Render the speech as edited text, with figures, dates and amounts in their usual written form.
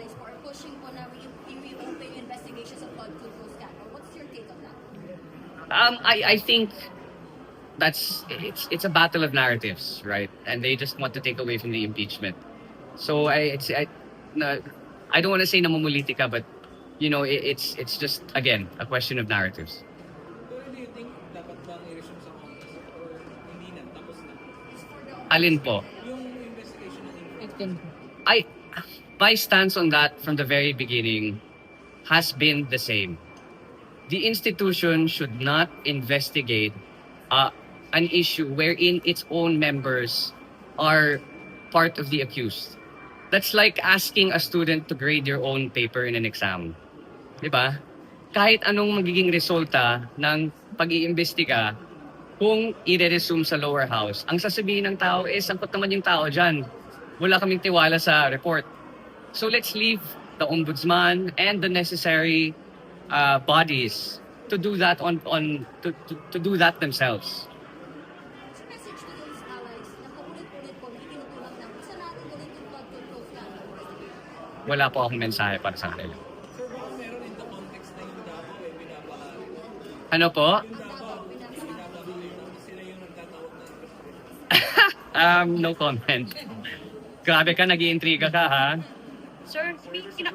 allies po are pushing po na reopen investigations of Todd Tulfo scandal. What's your take on that? I think it's a battle of narratives, right? And they just want to take away from the impeachment. So I don't want to say namumuliti ka, but it's just again a question of narratives. Pero do you think dapat bang i-resume sa Congress or hindi na, tapos na? Alin po? Yung investigation ng My stance on that from the very beginning has been the same. The institution should not investigate an issue wherein its own members are part of the accused. That's like asking a student to grade your own paper in an exam. Diba? Kahit anong magiging resulta ng pag-iimbestiga, kung i-resume sa lower house, ang sasabihin ng tao is, sangkot naman yung tao dyan. Wala kaming tiwala sa report. So let's leave the ombudsman and the necessary bodies to do that to do that themselves. What's your message to those allies na paulit-ulit po itinutulak na isa natin ulit yung Todd Tulfo scandal investigation? Wala po akong mensahe para sa kanila. Sir, baka meron in the context na yung Davao binabahagi. Ano po? Yung Davao ngayon, sila yung nagtatawag na investigation. No comment. Grabe ka, nag-iintriga ka ha? Sir, speaking